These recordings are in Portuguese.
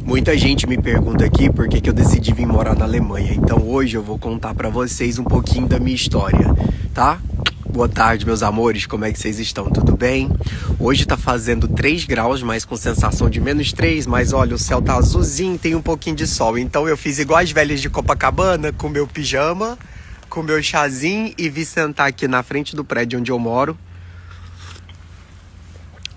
Muita gente me pergunta aqui por que eu decidi vir morar na Alemanha. Então hoje eu vou contar pra vocês um pouquinho da minha história, tá? Boa tarde, meus amores, como é que vocês estão? Tudo bem? Hoje tá fazendo 3 graus, mas com sensação de -3, mas olha, o céu tá azulzinho, tem um pouquinho de sol. Então eu fiz igual as velhas de Copacabana, com meu pijama, com meu chazinho e vim sentar aqui na frente do prédio onde eu moro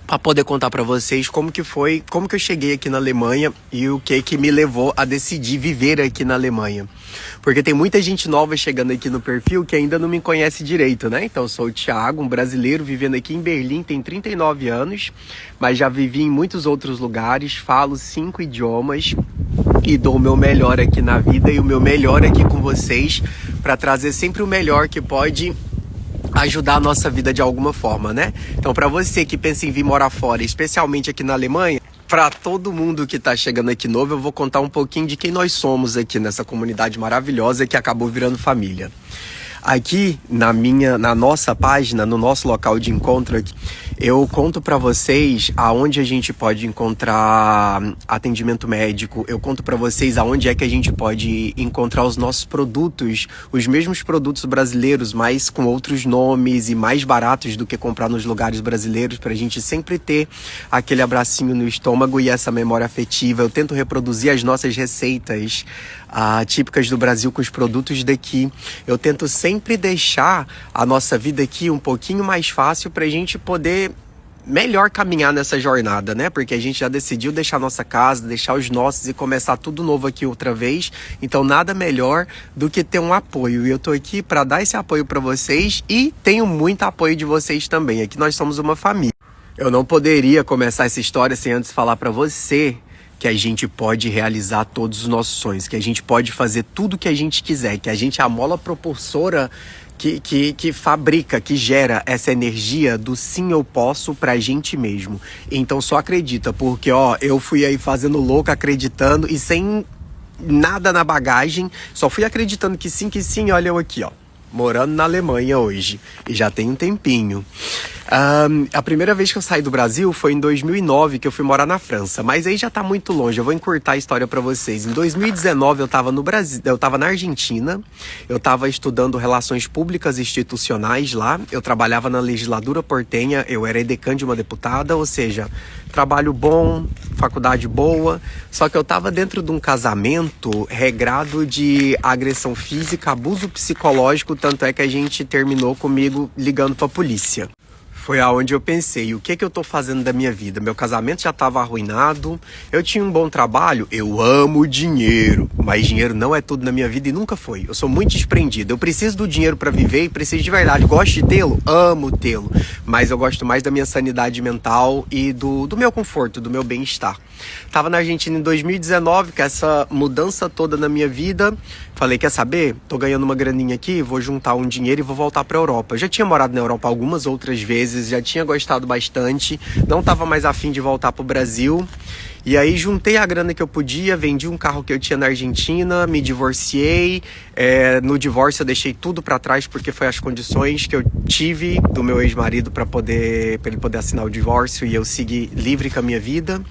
para poder contar para vocês como que foi, como que eu cheguei aqui na Alemanha e o que me levou a decidir viver aqui na Alemanha. Porque tem muita gente nova chegando aqui no perfil que ainda não me conhece direito, né? Então eu sou o Thiago, um brasileiro vivendo aqui em Berlim, tem 39 anos, mas já vivi em muitos outros lugares, falo 5 idiomas e dou o meu melhor aqui na vida e o meu melhor aqui com vocês para trazer sempre o melhor que pode ajudar a nossa vida de alguma forma, né? Então, para você que pensa em vir morar fora, especialmente aqui na Alemanha, para todo mundo que tá chegando aqui novo, eu vou contar um pouquinho de quem nós somos aqui nessa comunidade maravilhosa que acabou virando família. Aqui na nossa página, no nosso local de encontro aqui, eu conto para vocês aonde a gente pode encontrar atendimento médico, eu conto para vocês aonde é que a gente pode encontrar os nossos produtos, os mesmos produtos brasileiros, mas com outros nomes e mais baratos do que comprar nos lugares brasileiros, pra gente sempre ter aquele abracinho no estômago e essa memória afetiva. Eu tento reproduzir as nossas receitas típicas do Brasil com os produtos daqui. Eu tento sempre deixar a nossa vida aqui um pouquinho mais fácil pra gente poder melhor caminhar nessa jornada, né? Porque a gente já decidiu deixar nossa casa, deixar os nossos e começar tudo novo aqui outra vez. Então nada melhor do que ter um apoio. E eu tô aqui para dar esse apoio para vocês e tenho muito apoio de vocês também. Aqui nós somos uma família. Eu não poderia começar essa história sem antes falar para você que a gente pode realizar todos os nossos sonhos, que a gente pode fazer tudo que a gente quiser, que a gente é a mola propulsora que fabrica, que gera essa energia do sim eu posso pra gente mesmo. Então só acredita, porque eu fui aí fazendo louco, acreditando e sem nada na bagagem, só fui acreditando que sim, olha eu aqui, morando na Alemanha hoje, e já tem um tempinho. A primeira vez que eu saí do Brasil foi em 2009, que eu fui morar na França, mas aí já tá muito longe, eu vou encurtar a história pra vocês. Em 2019 eu tava no Brasil, eu tava na Argentina, eu tava estudando relações públicas institucionais lá, eu trabalhava na legislatura portenha, eu era edecã de uma deputada, ou seja, trabalho bom, faculdade boa, só que eu tava dentro de um casamento regrado de agressão física, abuso psicológico, tanto é que a gente terminou comigo ligando pra polícia. Foi aonde eu pensei, o que eu tô fazendo da minha vida? Meu casamento já estava arruinado, eu tinha um bom trabalho, eu amo dinheiro, mas dinheiro não é tudo na minha vida e nunca foi. Eu sou muito desprendido, eu preciso do dinheiro para viver e preciso de verdade. Gosto de tê-lo? Amo tê-lo, mas eu gosto mais da minha sanidade mental e do meu conforto, do meu bem-estar. Tava na Argentina em 2019, com essa mudança toda na minha vida, falei, quer saber? Tô ganhando uma graninha aqui, vou juntar um dinheiro e vou voltar pra Europa. Eu já tinha morado na Europa algumas outras vezes, já tinha gostado bastante, não tava mais afim de voltar pro Brasil. E aí juntei a grana que eu podia, vendi um carro que eu tinha na Argentina, me divorciei. No divórcio eu deixei tudo pra trás porque foi as condições que eu tive do meu ex-marido pra ele poder assinar o divórcio e eu seguir livre com a minha vida.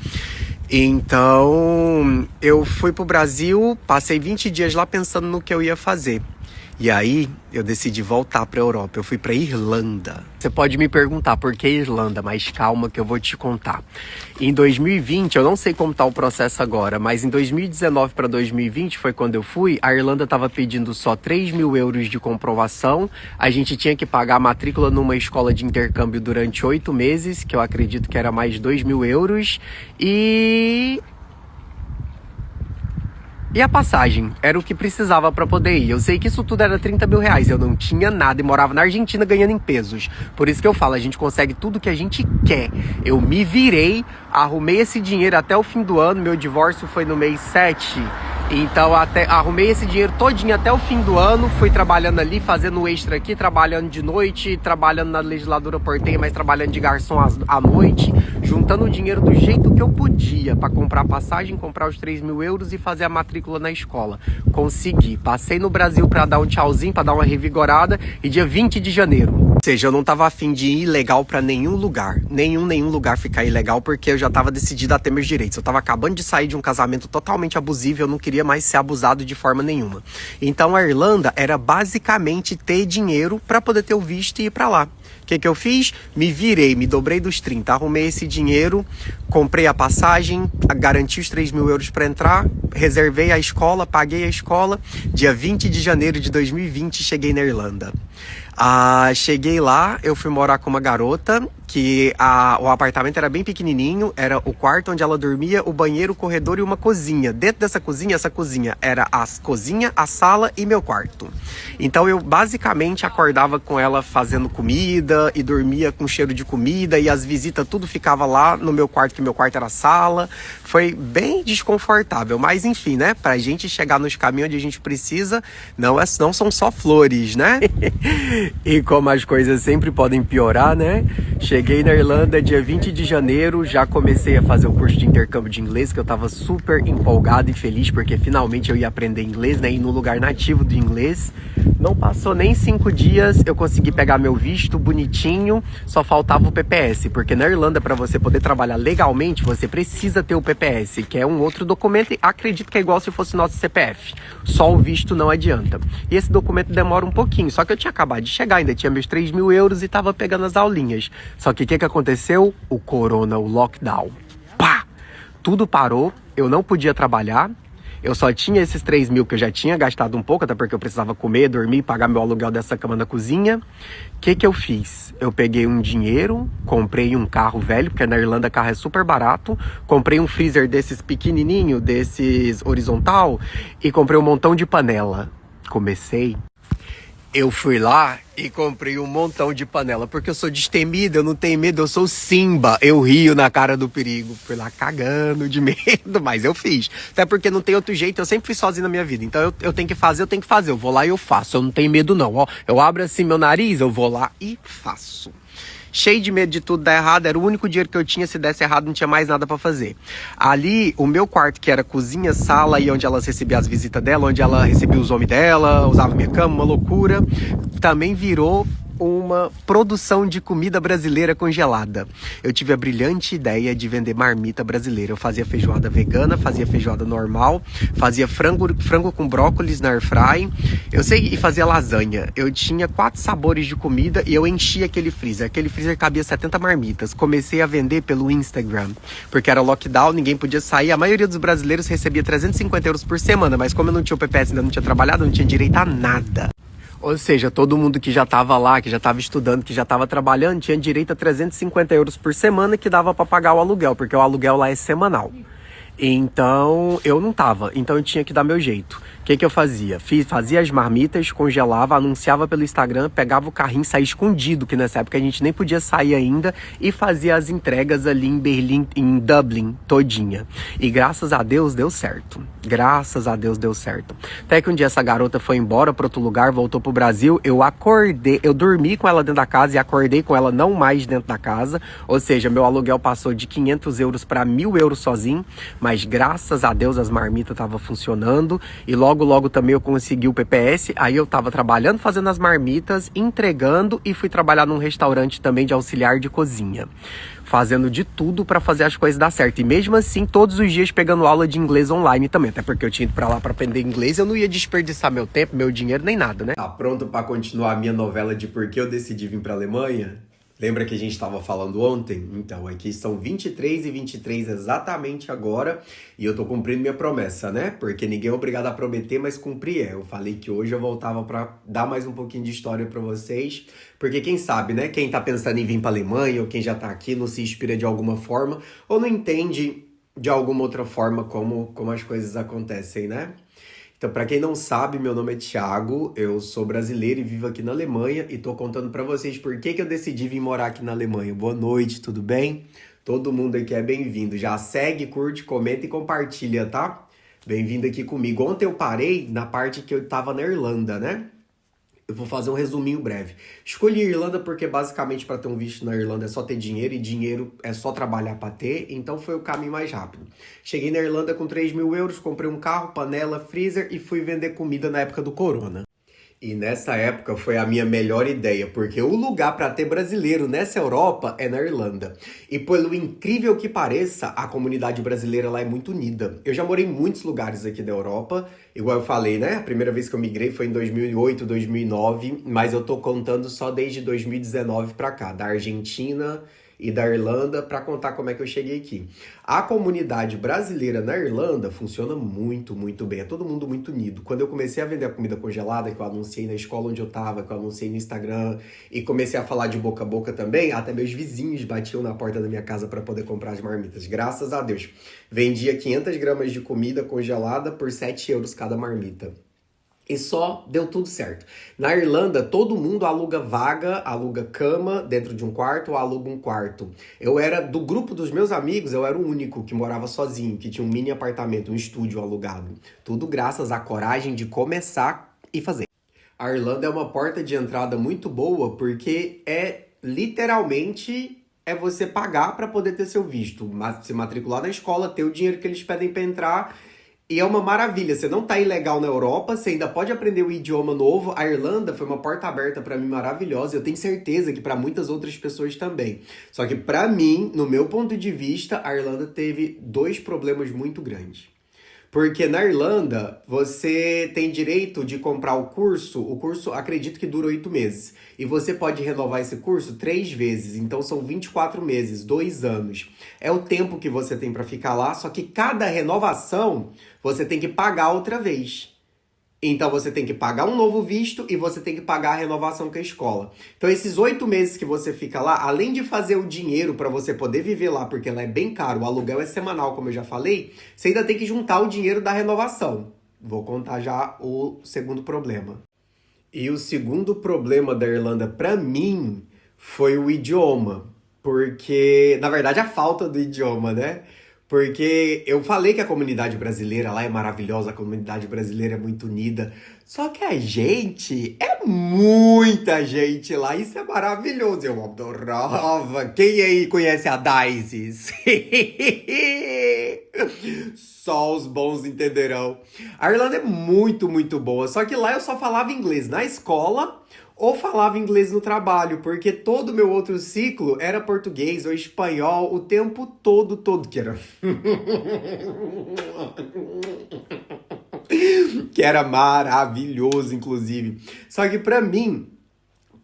Então eu fui pro Brasil, passei 20 dias lá pensando no que eu ia fazer. E aí eu decidi voltar para a Europa, eu fui para Irlanda. Você pode me perguntar por que Irlanda, mas calma que eu vou te contar. Em 2020, eu não sei como tá o processo agora, mas em 2019 para 2020 foi quando eu fui, a Irlanda estava pedindo só 3 mil euros de comprovação, a gente tinha que pagar a matrícula numa escola de intercâmbio durante 8 meses, que eu acredito que era mais 2 mil euros, e a passagem era o que precisava para poder ir. Eu sei que isso tudo era 30 mil reais. Eu não tinha nada e morava na Argentina ganhando em pesos. Por isso que eu falo, a gente consegue tudo que a gente quer. Eu me virei, arrumei esse dinheiro até o fim do ano. Meu divórcio foi no mês 7. Então arrumei esse dinheiro todinho até o fim do ano. Fui trabalhando ali, fazendo extra aqui, trabalhando de noite, trabalhando na legislatura portenha, mas trabalhando de garçom à noite, juntando o dinheiro do jeito que eu podia para comprar passagem, comprar os 3 mil euros e fazer a matrícula na escola. Consegui. Passei no Brasil para dar um tchauzinho, para dar uma revigorada, e dia 20 de janeiro Seja, eu não tava afim de ir ilegal pra nenhum lugar. Nenhum lugar ficar ilegal, porque eu já tava decidido a ter meus direitos. Eu tava acabando de sair de um casamento totalmente abusivo, eu não queria mais ser abusado de forma nenhuma. Então a Irlanda era basicamente ter dinheiro pra poder ter o visto e ir pra lá. O que eu fiz? Me virei, me dobrei dos 30, arrumei esse dinheiro, comprei a passagem, garanti os 3.000 euros para entrar, reservei a escola, paguei a escola. Dia 20 de janeiro de 2020, cheguei na Irlanda. Cheguei lá, eu fui morar com uma garota, que o apartamento era bem pequenininho, era o quarto onde ela dormia, o banheiro, o corredor e uma cozinha. Dentro dessa cozinha, essa cozinha era a cozinha, a sala e meu quarto. Então eu basicamente acordava com ela fazendo comida e dormia com cheiro de comida, e as visitas tudo ficava lá no meu quarto, que meu quarto era a sala. Foi bem desconfortável, mas enfim, né? Pra gente chegar nos caminhos onde a gente precisa, não são só flores, né? E como as coisas sempre podem piorar, né? Cheguei na Irlanda dia 20 de janeiro, já comecei a fazer o curso de intercâmbio de inglês, que eu tava super empolgado e feliz, porque finalmente eu ia aprender inglês, né? Ir no lugar nativo do inglês. Não passou nem 5 dias, eu consegui pegar meu visto bonitinho, só faltava o PPS, porque na Irlanda, para você poder trabalhar legalmente, você precisa ter o PPS, que é um outro documento, e acredito que é igual se fosse nosso CPF. Só o visto não adianta. E esse documento demora um pouquinho, só que eu tinha acabado de chegar, ainda tinha meus 3.000 euros e tava pegando as aulinhas. Só que o que aconteceu? O corona, o lockdown. Pá! Tudo parou, eu não podia trabalhar. Eu só tinha esses 3.000 que eu já tinha gastado um pouco, até porque eu precisava comer, dormir, pagar meu aluguel dessa cama na cozinha. O que eu fiz? Eu peguei um dinheiro, comprei um carro velho, porque na Irlanda carro é super barato. Comprei um freezer desses pequenininho, desses horizontal, e comprei um montão de panela. Eu fui lá e comprei um montão de panela, porque eu sou destemido, eu não tenho medo, eu sou Simba, eu rio na cara do perigo. Fui lá cagando de medo, mas eu fiz. Até porque não tem outro jeito, eu sempre fui sozinho na minha vida. Então eu tenho que fazer, eu vou lá e eu faço, eu não tenho medo não. Ó, eu abro assim meu nariz, eu vou lá e faço. Cheio de medo de tudo dar errado, era o único dinheiro que eu tinha, se desse errado não tinha mais nada pra fazer. Ali, o meu quarto, que era cozinha, sala, e onde elas recebiam as visitas dela, onde ela recebia os homens dela, usava minha cama, uma loucura, também virou uma produção de comida brasileira congelada. Eu tive a brilhante ideia de vender marmita brasileira. Eu fazia feijoada vegana, fazia feijoada normal, fazia frango com brócolis na airfry, e fazia lasanha. Eu tinha 4 sabores de comida e eu enchia aquele freezer. Aquele freezer cabia 70 marmitas. Comecei a vender pelo Instagram, porque era lockdown, ninguém podia sair. A maioria dos brasileiros recebia 350 euros por semana, mas como eu não tinha o PPS, ainda não tinha trabalhado, eu não tinha direito a nada. Ou seja, todo mundo que já estava lá, que já estava estudando, que já estava trabalhando, tinha direito a 350 euros por semana, que dava para pagar o aluguel, porque o aluguel lá é semanal. Então, eu não tava, então eu tinha que dar meu jeito. O que eu fazia? Fazia as marmitas, congelava, anunciava pelo Instagram, pegava o carrinho, saía escondido, que nessa época a gente nem podia sair ainda, e fazia as entregas ali em Berlim, em Dublin, todinha. E graças a Deus deu certo. Graças a Deus deu certo. Até que um dia essa garota foi embora para outro lugar, voltou pro Brasil, eu dormi com ela dentro da casa e acordei com ela não mais dentro da casa, ou seja, meu aluguel passou de 500 euros para 1.000 euros sozinho, mas graças a Deus as marmitas estavam funcionando, e logo também eu consegui o PPS, aí eu tava trabalhando, fazendo as marmitas, entregando, e fui trabalhar num restaurante também de auxiliar de cozinha, fazendo de tudo pra fazer as coisas dar certo. E mesmo assim, todos os dias pegando aula de inglês online também, até porque eu tinha ido pra lá pra aprender inglês, eu não ia desperdiçar meu tempo, meu dinheiro, nem nada, né? Tá pronto pra continuar a minha novela de por que eu decidi vir pra Alemanha? Lembra que a gente estava falando ontem? Então, aqui são 23h23 exatamente agora, e eu tô cumprindo minha promessa, né? Porque ninguém é obrigado a prometer, mas cumprir é. Eu falei que hoje eu voltava para dar mais um pouquinho de história para vocês, porque quem sabe, né? Quem tá pensando em vir pra Alemanha, ou quem já tá aqui, não se inspira de alguma forma, ou não entende de alguma outra forma como as coisas acontecem, né? Então, para quem não sabe, meu nome é Thiago, eu sou brasileiro e vivo aqui na Alemanha, e tô contando para vocês por que eu decidi vir morar aqui na Alemanha. Boa noite, tudo bem? Todo mundo aqui é bem-vindo. Já segue, curte, comenta e compartilha, tá? Bem-vindo aqui comigo. Ontem eu parei na parte que eu tava na Irlanda, né? Eu vou fazer um resuminho breve. Escolhi a Irlanda porque basicamente para ter um visto na Irlanda é só ter dinheiro, e dinheiro é só trabalhar para ter, então foi o caminho mais rápido. Cheguei na Irlanda com 3.000 euros, comprei um carro, panela, freezer e fui vender comida na época do corona. E nessa época foi a minha melhor ideia, porque o lugar para ter brasileiro nessa Europa é na Irlanda. E pelo incrível que pareça, a comunidade brasileira lá é muito unida. Eu já morei em muitos lugares aqui da Europa, igual eu falei, né? A primeira vez que eu migrei foi em 2008, 2009, mas eu tô contando só desde 2019 para cá, da Argentina e da Irlanda, para contar como é que eu cheguei aqui. A comunidade brasileira na Irlanda funciona muito, muito bem. É todo mundo muito unido. Quando eu comecei a vender a comida congelada, que eu anunciei na escola onde eu tava, que eu anunciei no Instagram e comecei a falar de boca a boca também, até meus vizinhos batiam na porta da minha casa para poder comprar as marmitas. Graças a Deus. Vendia 500 gramas de comida congelada por 7 euros cada marmita. E só deu tudo certo. Na Irlanda, todo mundo aluga vaga, aluga cama dentro de um quarto ou aluga um quarto. Eu era, do grupo dos meus amigos, eu era o único que morava sozinho, que tinha um mini apartamento, um estúdio alugado. Tudo graças à coragem de começar e fazer. A Irlanda é uma porta de entrada muito boa porque é literalmente você pagar para poder ter seu visto, se matricular na escola, ter o dinheiro que eles pedem para entrar. E é uma maravilha, você não tá ilegal na Europa, você ainda pode aprender um idioma novo. A Irlanda foi uma porta aberta pra mim maravilhosa, eu tenho certeza que pra muitas outras pessoas também. Só que pra mim, no meu ponto de vista, a Irlanda teve dois problemas muito grandes. Porque na Irlanda, você tem direito de comprar o curso acredito que dura 8 meses. E você pode renovar esse curso 3 vezes, então são 24 meses, 2 anos. É o tempo que você tem para ficar lá, só que cada renovação você tem que pagar outra vez. Então você tem que pagar um novo visto e você tem que pagar a renovação com a escola. Então esses 8 meses que você fica lá, além de fazer o dinheiro para você poder viver lá, porque ela é bem caro, o aluguel é semanal, como eu já falei, você ainda tem que juntar o dinheiro da renovação. Vou contar já o segundo problema. E o segundo problema da Irlanda para mim foi o idioma. Porque, na verdade, a falta do idioma, né? Porque eu falei que a comunidade brasileira lá é maravilhosa, a comunidade brasileira é muito unida. Só que a gente é muita gente lá, isso é maravilhoso. Eu adorava. Quem aí conhece a Daisy? Só os bons entenderão. A Irlanda é muito, muito boa. Só que lá eu só falava inglês na escola ou falava inglês no trabalho, porque todo o meu outro ciclo era português ou espanhol o tempo todo, que era... que era maravilhoso, inclusive. Só que pra mim,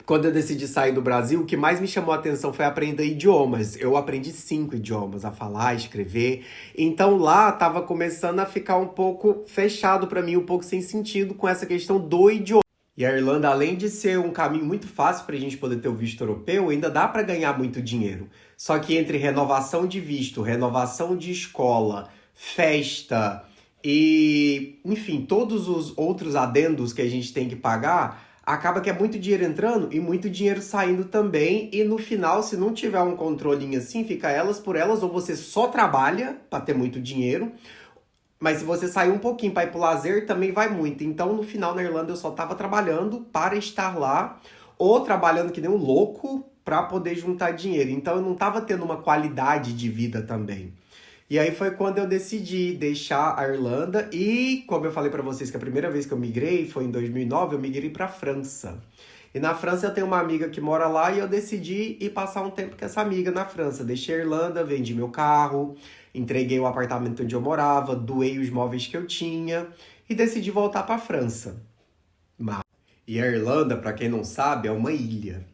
quando eu decidi sair do Brasil, o que mais me chamou a atenção foi aprender idiomas. Eu aprendi 5 idiomas, a falar, a escrever. Então lá tava começando a ficar um pouco fechado pra mim, um pouco sem sentido com essa questão do idioma. E a Irlanda, além de ser um caminho muito fácil para a gente poder ter o visto europeu, ainda dá para ganhar muito dinheiro. Só que entre renovação de visto, renovação de escola, festa e, enfim, todos os outros adendos que a gente tem que pagar, acaba que é muito dinheiro entrando e muito dinheiro saindo também. E no final, se não tiver um controlinho assim, fica elas por elas, ou você só trabalha para ter muito dinheiro. Mas se você sair um pouquinho para ir pro lazer, também vai muito. Então, no final, na Irlanda, eu só tava trabalhando para estar lá, ou trabalhando que nem um louco para poder juntar dinheiro. Então, eu não tava tendo uma qualidade de vida também. E aí foi quando eu decidi deixar a Irlanda e, como eu falei para vocês que a primeira vez que eu migrei foi em 2009, eu migrei para França. E na França eu tenho uma amiga que mora lá e eu decidi ir passar um tempo com essa amiga na França. Deixei a Irlanda, vendi meu carro, entreguei o apartamento onde eu morava, doei os móveis que eu tinha e decidi voltar para a França. E a Irlanda, para quem não sabe, é uma ilha.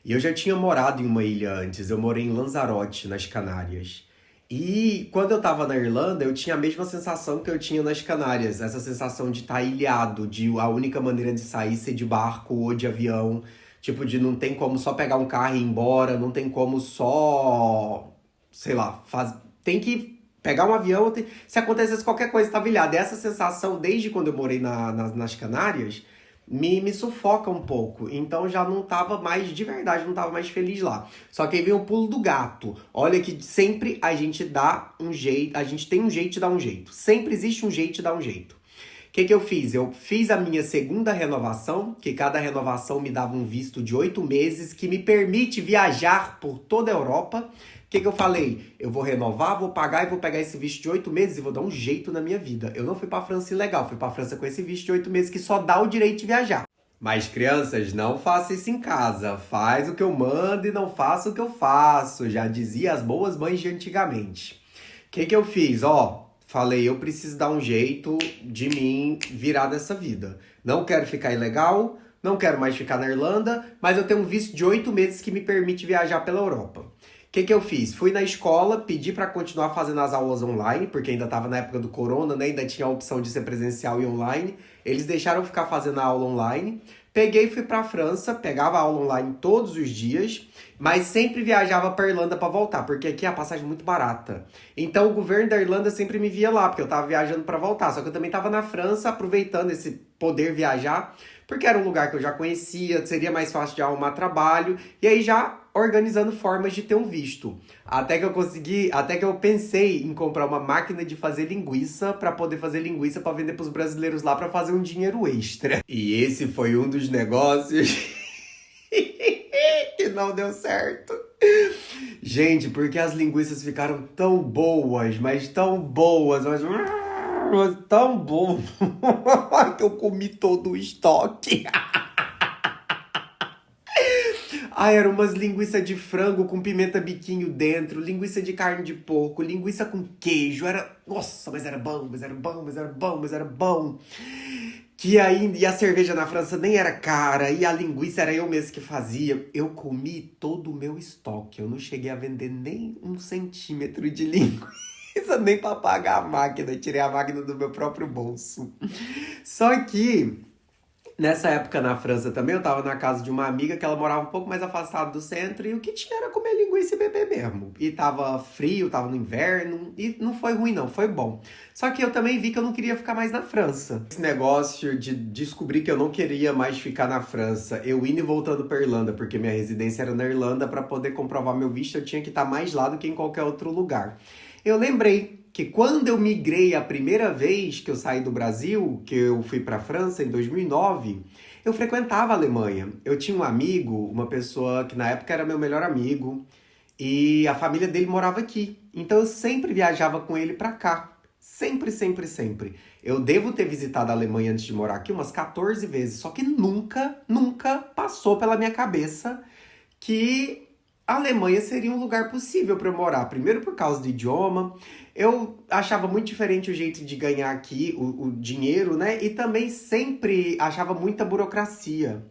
E eu já tinha morado em uma ilha antes, eu morei em Lanzarote, nas Canárias. E quando eu tava na Irlanda, eu tinha a mesma sensação que eu tinha nas Canárias. Essa sensação de estar ilhado, de a única maneira de sair ser de barco ou de avião. Tipo, de não tem como só pegar um carro e ir embora, não tem como só, sei lá, tem que pegar um avião. Se acontecesse qualquer coisa, estava ilhado. E essa sensação, desde quando eu morei nas Canárias, me sufoca um pouco. Então já não tava mais, de verdade, não tava mais feliz lá. Só que aí vem o pulo do gato. Olha que sempre a gente dá um jeito, a gente tem um jeito de dar um jeito. Sempre existe um jeito de dar um jeito. O que eu fiz? Eu fiz a minha segunda renovação, que cada renovação me dava um visto de 8 meses, que me permite viajar por toda a Europa. O que eu falei? Eu vou renovar, vou pagar e vou pegar esse visto de 8 meses e vou dar um jeito na minha vida. Eu não fui pra França ilegal, fui pra França com esse visto de 8 meses que só dá o direito de viajar. Mas crianças, não faça isso em casa. Faz o que eu mando e não faça o que eu faço. Já dizia as boas mães de antigamente. O que que eu fiz? Ó, falei, eu preciso dar um jeito de mim virar dessa vida. Não quero ficar ilegal, não quero mais ficar na Irlanda, mas eu tenho um visto de 8 meses que me permite viajar pela Europa. O que que eu fiz? Fui na escola, pedi para continuar fazendo as aulas online, porque ainda estava na época do corona, né? Ainda tinha a opção de ser presencial e online. Eles deixaram eu ficar fazendo a aula online. Peguei e fui para a França, pegava a aula online todos os dias, mas sempre viajava para Irlanda para voltar, porque aqui a passagem é muito barata. Então o governo da Irlanda sempre me via lá, porque eu estava viajando para voltar. Só que eu também estava na França, aproveitando esse poder viajar, porque era um lugar que eu já conhecia, seria mais fácil de arrumar trabalho, e aí já organizando formas de ter um visto. Até que eu pensei em comprar uma máquina de fazer linguiça para poder fazer linguiça para vender para os brasileiros lá para fazer um dinheiro extra. E esse foi um dos negócios que não deu certo. Gente, porque as linguiças ficaram tão boas, mas tão boas, mas tão boas que eu comi todo o estoque. Ai, eram umas linguiças de frango com pimenta biquinho dentro, linguiça de carne de porco, linguiça com queijo. Era. Nossa, mas era bom, mas era bom, mas era bom, mas era bom. Que aí, e a cerveja na França nem era cara, e a linguiça era eu mesmo que fazia. Eu comi todo o meu estoque. Eu não cheguei a vender nem 1 centímetro de linguiça, nem pra pagar a máquina. Eu tirei a máquina do meu próprio bolso. Só que. Nessa época na França também, eu tava na casa de uma amiga que ela morava um pouco mais afastada do centro e o que tinha era comer linguiça e beber mesmo. E tava frio, tava no inverno e não foi ruim não, foi bom. Só que eu também vi que eu não queria ficar mais na França. Esse negócio de descobrir que eu não queria mais ficar na França, eu indo e voltando pra Irlanda, porque minha residência era na Irlanda, pra poder comprovar meu visto eu tinha que estar mais lá do que em qualquer outro lugar. Eu lembrei que quando eu migrei a primeira vez que eu saí do Brasil, que eu fui para a França em 2009, eu frequentava a Alemanha. Eu tinha um amigo, uma pessoa que na época era meu melhor amigo, e a família dele morava aqui. Então eu sempre viajava com ele para cá. Sempre, sempre, sempre. Eu devo ter visitado a Alemanha antes de morar aqui umas 14 vezes, só que nunca, nunca passou pela minha cabeça que a Alemanha seria um lugar possível para eu morar. Primeiro por causa do idioma, eu achava muito diferente o jeito de ganhar aqui o dinheiro, né? E também sempre achava muita burocracia.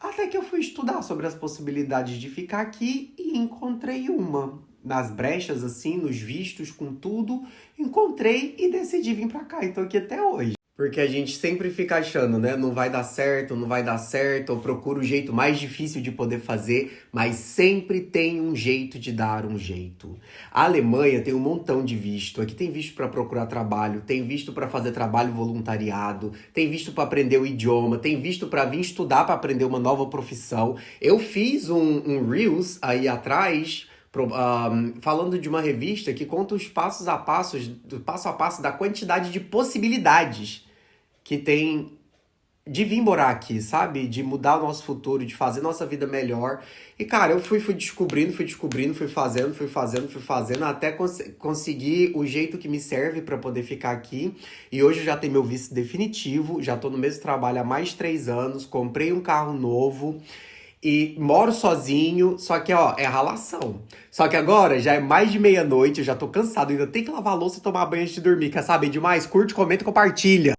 Até que eu fui estudar sobre as possibilidades de ficar aqui e encontrei uma. Nas brechas, assim, nos vistos, com tudo, encontrei e decidi vir pra cá. E tô aqui até hoje. Porque a gente sempre fica achando, né? Não vai dar certo, não vai dar certo. Eu procuro o jeito mais difícil de poder fazer, mas sempre tem um jeito de dar um jeito. A Alemanha tem um montão de visto. Aqui tem visto para procurar trabalho, tem visto para fazer trabalho voluntariado, tem visto para aprender o idioma, tem visto para vir estudar para aprender uma nova profissão. Eu fiz um Reels aí atrás falando de uma revista que conta os passos a passo da quantidade de possibilidades que tem de vir morar aqui, sabe? De mudar o nosso futuro, de fazer nossa vida melhor. E, cara, eu fui descobrindo, fui fazendo, até conseguir o jeito que me serve para poder ficar aqui. E hoje eu já tenho meu visto definitivo, já tô no mesmo trabalho há mais de 3 anos, comprei um carro novo. E moro sozinho, só que, ó, é ralação. Só que agora já é mais de meia-noite, eu já tô cansado, ainda tenho que lavar a louça e tomar banho antes de dormir. Quer saber demais? Curte, comenta e compartilha.